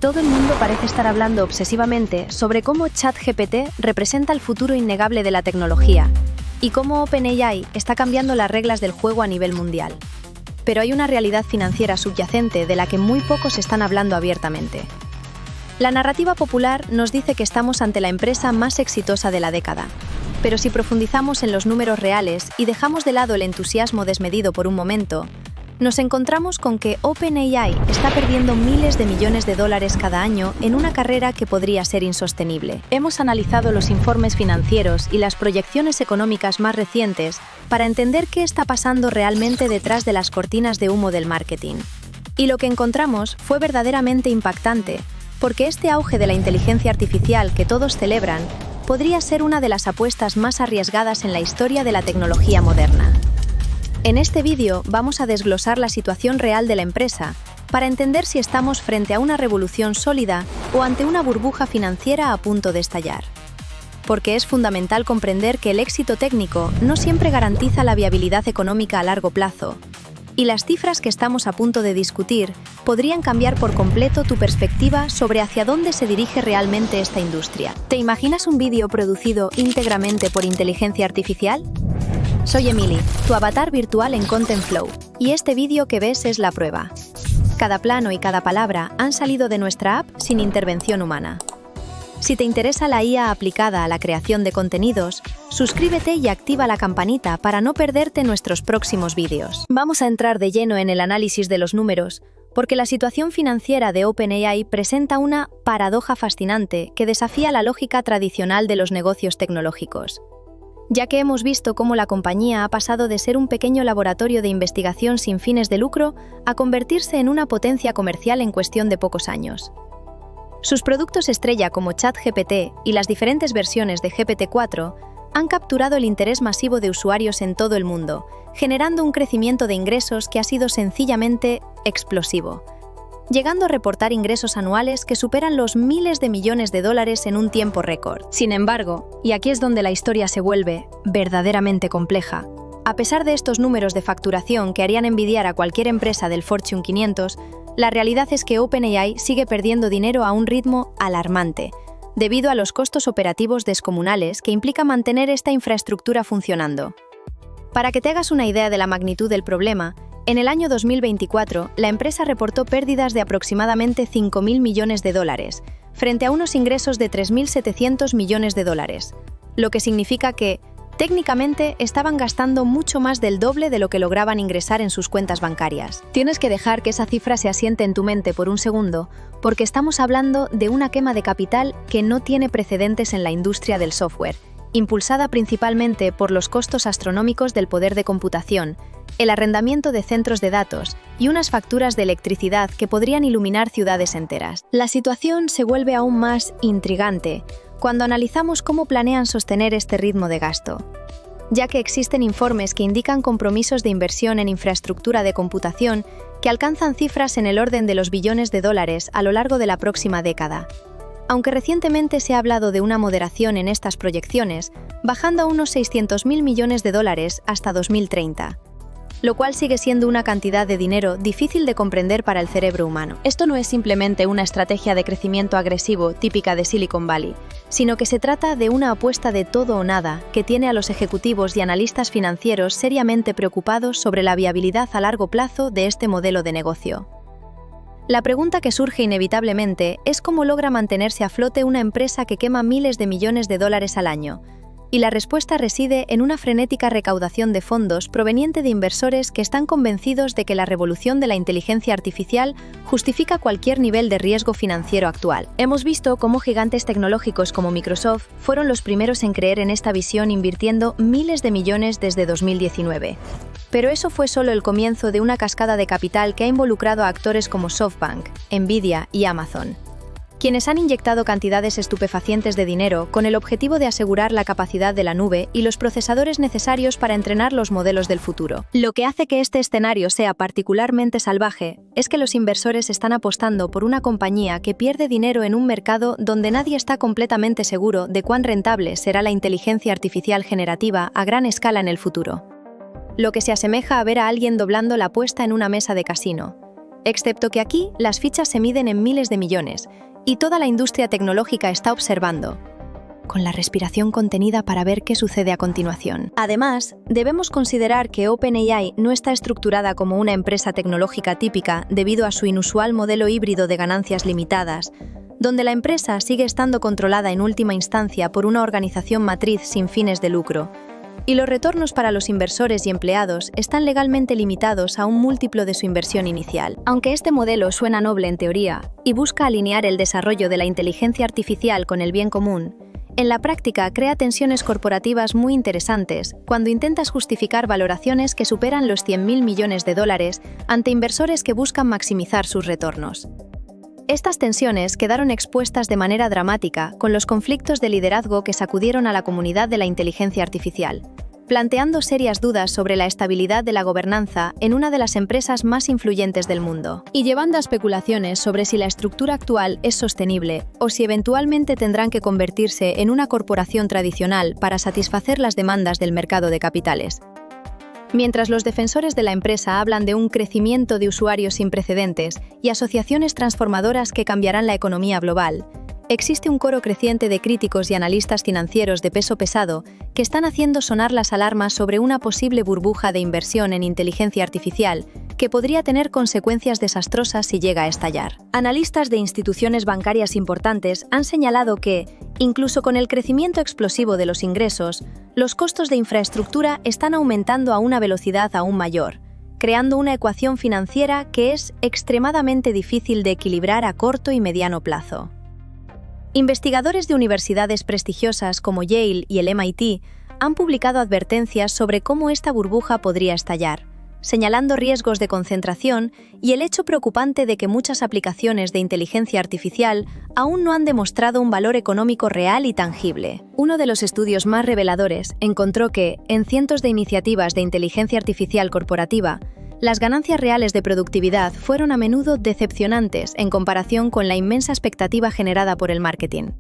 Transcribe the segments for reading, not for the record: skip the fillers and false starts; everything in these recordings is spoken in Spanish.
Todo el mundo parece estar hablando obsesivamente sobre cómo ChatGPT representa el futuro innegable de la tecnología y cómo OpenAI está cambiando las reglas del juego a nivel mundial. Pero hay una realidad financiera subyacente de la que muy pocos están hablando abiertamente. La narrativa popular nos dice que estamos ante la empresa más exitosa de la década, pero si profundizamos en los números reales y dejamos de lado el entusiasmo desmedido por un momento, nos encontramos con que OpenAI está perdiendo miles de millones de dólares cada año en una carrera que podría ser insostenible. Hemos analizado los informes financieros y las proyecciones económicas más recientes para entender qué está pasando realmente detrás de las cortinas de humo del marketing. Y lo que encontramos fue verdaderamente impactante, porque este auge de la inteligencia artificial que todos celebran podría ser una de las apuestas más arriesgadas en la historia de la tecnología moderna. En este vídeo vamos a desglosar la situación real de la empresa para entender si estamos frente a una revolución sólida o ante una burbuja financiera a punto de estallar. Porque es fundamental comprender que el éxito técnico no siempre garantiza la viabilidad económica a largo plazo, y las cifras que estamos a punto de discutir podrían cambiar por completo tu perspectiva sobre hacia dónde se dirige realmente esta industria. ¿Te imaginas un vídeo producido íntegramente por inteligencia artificial? Soy Emily, tu avatar virtual en Content Flow, y este vídeo que ves es la prueba. Cada plano y cada palabra han salido de nuestra app sin intervención humana. Si te interesa la IA aplicada a la creación de contenidos, suscríbete y activa la campanita para no perderte nuestros próximos vídeos. Vamos a entrar de lleno en el análisis de los números, porque la situación financiera de OpenAI presenta una paradoja fascinante que desafía la lógica tradicional de los negocios tecnológicos, ya que hemos visto cómo la compañía ha pasado de ser un pequeño laboratorio de investigación sin fines de lucro a convertirse en una potencia comercial en cuestión de pocos años. Sus productos estrella como ChatGPT y las diferentes versiones de GPT-4 han capturado el interés masivo de usuarios en todo el mundo, generando un crecimiento de ingresos que ha sido sencillamente explosivo, llegando a reportar ingresos anuales que superan los miles de millones de dólares en un tiempo récord. Sin embargo, y aquí es donde la historia se vuelve verdaderamente compleja, a pesar de estos números de facturación que harían envidiar a cualquier empresa del Fortune 500, la realidad es que OpenAI sigue perdiendo dinero a un ritmo alarmante, debido a los costos operativos descomunales que implica mantener esta infraestructura funcionando. Para que te hagas una idea de la magnitud del problema, en el año 2024, la empresa reportó pérdidas de aproximadamente 5.000 millones de dólares, frente a unos ingresos de 3.700 millones de dólares, lo que significa que, técnicamente, estaban gastando mucho más del doble de lo que lograban ingresar en sus cuentas bancarias. Tienes que dejar que esa cifra se asiente en tu mente por un segundo, porque estamos hablando de una quema de capital que no tiene precedentes en la industria del software, impulsada principalmente por los costos astronómicos del poder de computación, el arrendamiento de centros de datos y unas facturas de electricidad que podrían iluminar ciudades enteras. La situación se vuelve aún más intrigante cuando analizamos cómo planean sostener este ritmo de gasto, ya que existen informes que indican compromisos de inversión en infraestructura de computación que alcanzan cifras en el orden de los billones de dólares a lo largo de la próxima década. Aunque recientemente se ha hablado de una moderación en estas proyecciones, bajando a unos 600.000 millones de dólares hasta 2030. Lo cual sigue siendo una cantidad de dinero difícil de comprender para el cerebro humano. Esto no es simplemente una estrategia de crecimiento agresivo típica de Silicon Valley, sino que se trata de una apuesta de todo o nada que tiene a los ejecutivos y analistas financieros seriamente preocupados sobre la viabilidad a largo plazo de este modelo de negocio. La pregunta que surge inevitablemente es cómo logra mantenerse a flote una empresa que quema miles de millones de dólares al año, y la respuesta reside en una frenética recaudación de fondos proveniente de inversores que están convencidos de que la revolución de la inteligencia artificial justifica cualquier nivel de riesgo financiero actual. Hemos visto cómo gigantes tecnológicos como Microsoft fueron los primeros en creer en esta visión invirtiendo miles de millones desde 2019. Pero eso fue solo el comienzo de una cascada de capital que ha involucrado a actores como SoftBank, Nvidia y Amazon, quienes han inyectado cantidades estupefacientes de dinero con el objetivo de asegurar la capacidad de la nube y los procesadores necesarios para entrenar los modelos del futuro. Lo que hace que este escenario sea particularmente salvaje es que los inversores están apostando por una compañía que pierde dinero en un mercado donde nadie está completamente seguro de cuán rentable será la inteligencia artificial generativa a gran escala en el futuro. Lo que se asemeja a ver a alguien doblando la apuesta en una mesa de casino. excepto que aquí las fichas se miden en miles de millones, y toda la industria tecnológica está observando, con la respiración contenida para ver qué sucede a continuación. Además, debemos considerar que OpenAI no está estructurada como una empresa tecnológica típica debido a su inusual modelo híbrido de ganancias limitadas, donde la empresa sigue estando controlada en última instancia por una organización matriz sin fines de lucro, y los retornos para los inversores y empleados están legalmente limitados a un múltiplo de su inversión inicial. Aunque este modelo suena noble en teoría y busca alinear el desarrollo de la inteligencia artificial con el bien común, en la práctica crea tensiones corporativas muy interesantes cuando intentas justificar valoraciones que superan los 100.000 millones de dólares ante inversores que buscan maximizar sus retornos. Estas tensiones quedaron expuestas de manera dramática con los conflictos de liderazgo que sacudieron a la comunidad de la inteligencia artificial, planteando serias dudas sobre la estabilidad de la gobernanza en una de las empresas más influyentes del mundo, y llevando a especulaciones sobre si la estructura actual es sostenible o si eventualmente tendrán que convertirse en una corporación tradicional para satisfacer las demandas del mercado de capitales. Mientras los defensores de la empresa hablan de un crecimiento de usuarios sin precedentes y asociaciones transformadoras que cambiarán la economía global, existe un coro creciente de críticos y analistas financieros de peso pesado que están haciendo sonar las alarmas sobre una posible burbuja de inversión en inteligencia artificial que podría tener consecuencias desastrosas si llega a estallar. Analistas de instituciones bancarias importantes han señalado que, incluso con el crecimiento explosivo de los ingresos, los costos de infraestructura están aumentando a una velocidad aún mayor, creando una ecuación financiera que es extremadamente difícil de equilibrar a corto y mediano plazo. Investigadores de universidades prestigiosas como Yale y el MIT han publicado advertencias sobre cómo esta burbuja podría estallar, señalando riesgos de concentración y el hecho preocupante de que muchas aplicaciones de inteligencia artificial aún no han demostrado un valor económico real y tangible. Uno de los estudios más reveladores encontró que, en cientos de iniciativas de inteligencia artificial corporativa, las ganancias reales de productividad fueron a menudo decepcionantes en comparación con la inmensa expectativa generada por el marketing.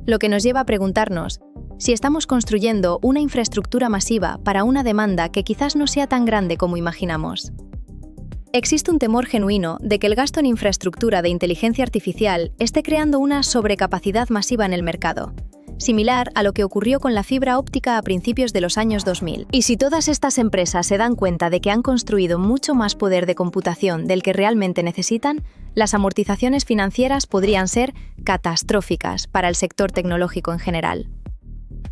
Lo que nos lleva a preguntarnos si estamos construyendo una infraestructura masiva para una demanda que quizás no sea tan grande como imaginamos. Existe un temor genuino de que el gasto en infraestructura de inteligencia artificial esté creando una sobrecapacidad masiva en el mercado, similar a lo que ocurrió con la fibra óptica a principios de los años 2000. Y si todas estas empresas se dan cuenta de que han construido mucho más poder de computación del que realmente necesitan, las amortizaciones financieras podrían ser catastróficas para el sector tecnológico en general.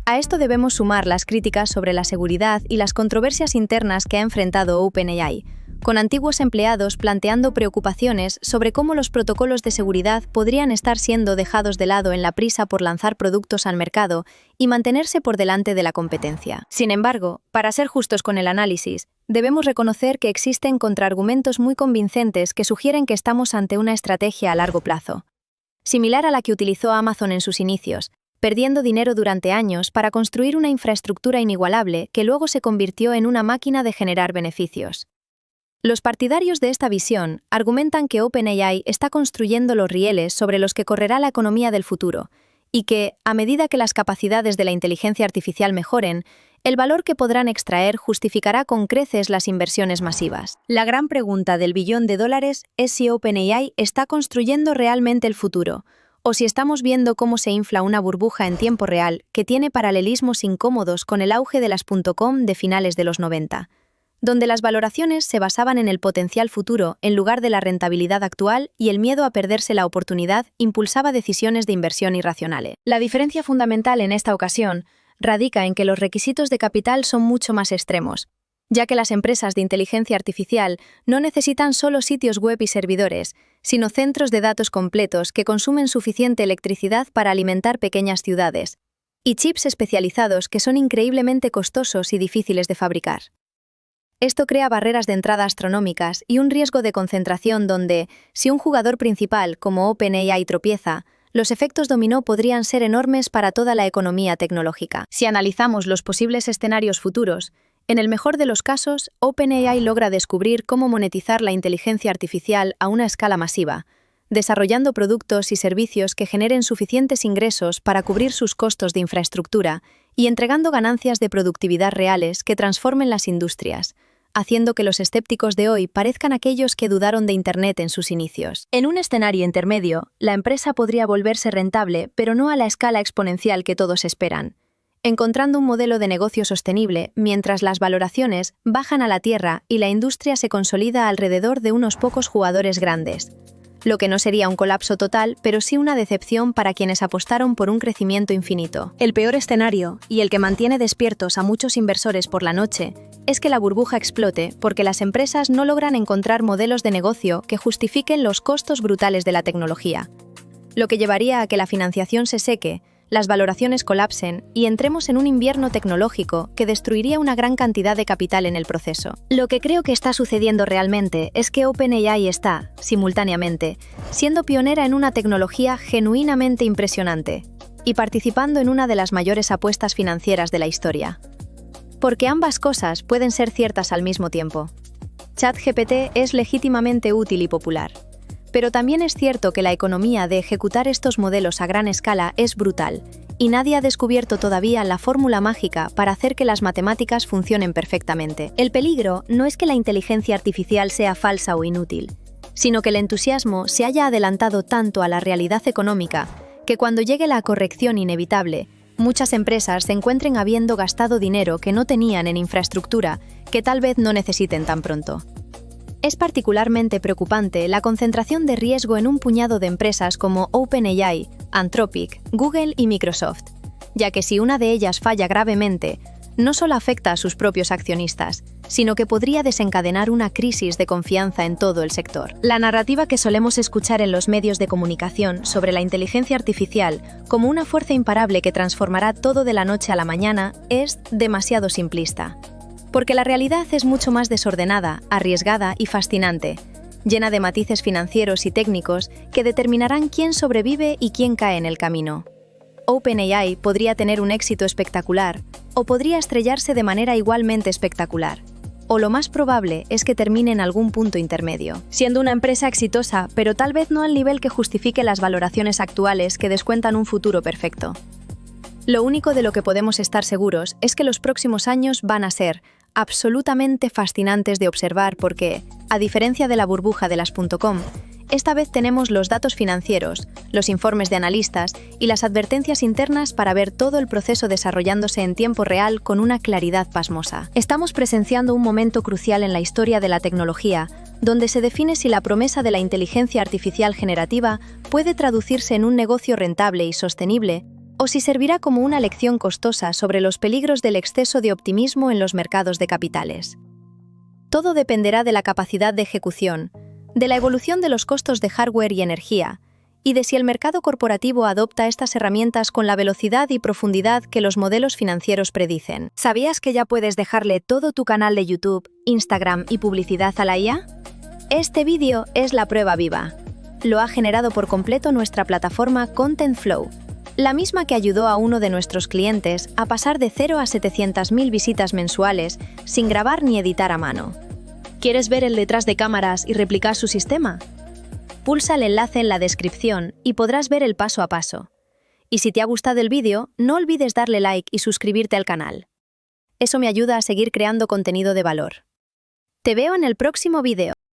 A esto debemos sumar las críticas sobre la seguridad y las controversias internas que ha enfrentado OpenAI, con antiguos empleados planteando preocupaciones sobre cómo los protocolos de seguridad podrían estar siendo dejados de lado en la prisa por lanzar productos al mercado y mantenerse por delante de la competencia. Sin embargo, para ser justos con el análisis, debemos reconocer que existen contraargumentos muy convincentes que sugieren que estamos ante una estrategia a largo plazo, similar a la que utilizó Amazon en sus inicios, perdiendo dinero durante años para construir una infraestructura inigualable que luego se convirtió en una máquina de generar beneficios. Los partidarios de esta visión argumentan que OpenAI está construyendo los rieles sobre los que correrá la economía del futuro y que, a medida que las capacidades de la inteligencia artificial mejoren, el valor que podrán extraer justificará con creces las inversiones masivas. La gran pregunta del billón de dólares es si OpenAI está construyendo realmente el futuro, o si estamos viendo cómo se infla una burbuja en tiempo real que tiene paralelismos incómodos con el auge de las .com de finales de los 90, donde las valoraciones se basaban en el potencial futuro en lugar de la rentabilidad actual y el miedo a perderse la oportunidad impulsaba decisiones de inversión irracionales. La diferencia fundamental en esta ocasión radica en que los requisitos de capital son mucho más extremos, ya que las empresas de inteligencia artificial no necesitan solo sitios web y servidores, sino centros de datos completos que consumen suficiente electricidad para alimentar pequeñas ciudades, y chips especializados que son increíblemente costosos y difíciles de fabricar. Esto crea barreras de entrada astronómicas y un riesgo de concentración donde, si un jugador principal como OpenAI tropieza, los efectos dominó podrían ser enormes para toda la economía tecnológica. Si analizamos los posibles escenarios futuros, en el mejor de los casos, OpenAI logra descubrir cómo monetizar la inteligencia artificial a una escala masiva, desarrollando productos y servicios que generen suficientes ingresos para cubrir sus costos de infraestructura y entregando ganancias de productividad reales que transformen las industrias, haciendo que los escépticos de hoy parezcan aquellos que dudaron de Internet en sus inicios. En un escenario intermedio, la empresa podría volverse rentable, pero no a la escala exponencial que todos esperan, encontrando un modelo de negocio sostenible mientras las valoraciones bajan a la tierra y la industria se consolida alrededor de unos pocos jugadores grandes. Lo que no sería un colapso total, pero sí una decepción para quienes apostaron por un crecimiento infinito. El peor escenario, y el que mantiene despiertos a muchos inversores por la noche, es que la burbuja explote porque las empresas no logran encontrar modelos de negocio que justifiquen los costos brutales de la tecnología, lo que llevaría a que la financiación se seque, las valoraciones colapsen y entremos en un invierno tecnológico que destruiría una gran cantidad de capital en el proceso. Lo que creo que está sucediendo realmente es que OpenAI está, simultáneamente, siendo pionera en una tecnología genuinamente impresionante y participando en una de las mayores apuestas financieras de la historia. Porque ambas cosas pueden ser ciertas al mismo tiempo. ChatGPT es legítimamente útil y popular. Pero también es cierto que la economía de ejecutar estos modelos a gran escala es brutal, y nadie ha descubierto todavía la fórmula mágica para hacer que las matemáticas funcionen perfectamente. El peligro no es que la inteligencia artificial sea falsa o inútil, sino que el entusiasmo se haya adelantado tanto a la realidad económica que cuando llegue la corrección inevitable, muchas empresas se encuentren habiendo gastado dinero que no tenían en infraestructura que tal vez no necesiten tan pronto. Es particularmente preocupante la concentración de riesgo en un puñado de empresas como OpenAI, Anthropic, Google y Microsoft, ya que si una de ellas falla gravemente, no solo afecta a sus propios accionistas, sino que podría desencadenar una crisis de confianza en todo el sector. La narrativa que solemos escuchar en los medios de comunicación sobre la inteligencia artificial como una fuerza imparable que transformará todo de la noche a la mañana es demasiado simplista. Porque la realidad es mucho más desordenada, arriesgada y fascinante, llena de matices financieros y técnicos que determinarán quién sobrevive y quién cae en el camino. OpenAI podría tener un éxito espectacular, o podría estrellarse de manera igualmente espectacular, o lo más probable es que termine en algún punto intermedio, siendo una empresa exitosa, pero tal vez no al nivel que justifique las valoraciones actuales que descuentan un futuro perfecto. Lo único de lo que podemos estar seguros es que los próximos años van a ser absolutamente fascinantes de observar porque, a diferencia de la burbuja de las .com, esta vez tenemos los datos financieros, los informes de analistas y las advertencias internas para ver todo el proceso desarrollándose en tiempo real con una claridad pasmosa. Estamos presenciando un momento crucial en la historia de la tecnología, donde se define si la promesa de la inteligencia artificial generativa puede traducirse en un negocio rentable y sostenible, o si servirá como una lección costosa sobre los peligros del exceso de optimismo en los mercados de capitales. Todo dependerá de la capacidad de ejecución, de la evolución de los costos de hardware y energía, y de si el mercado corporativo adopta estas herramientas con la velocidad y profundidad que los modelos financieros predicen. ¿Sabías que ya puedes dejarle todo tu canal de YouTube, Instagram y publicidad a la IA? Este vídeo es la prueba viva. Lo ha generado por completo nuestra plataforma ContentFlow, la misma que ayudó a uno de nuestros clientes a pasar de 0 a 700.000 visitas mensuales sin grabar ni editar a mano. ¿Quieres ver el detrás de cámaras y replicar su sistema? Pulsa el enlace en la descripción y podrás ver el paso a paso. Y si te ha gustado el vídeo, no olvides darle like y suscribirte al canal. Eso me ayuda a seguir creando contenido de valor. Te veo en el próximo vídeo.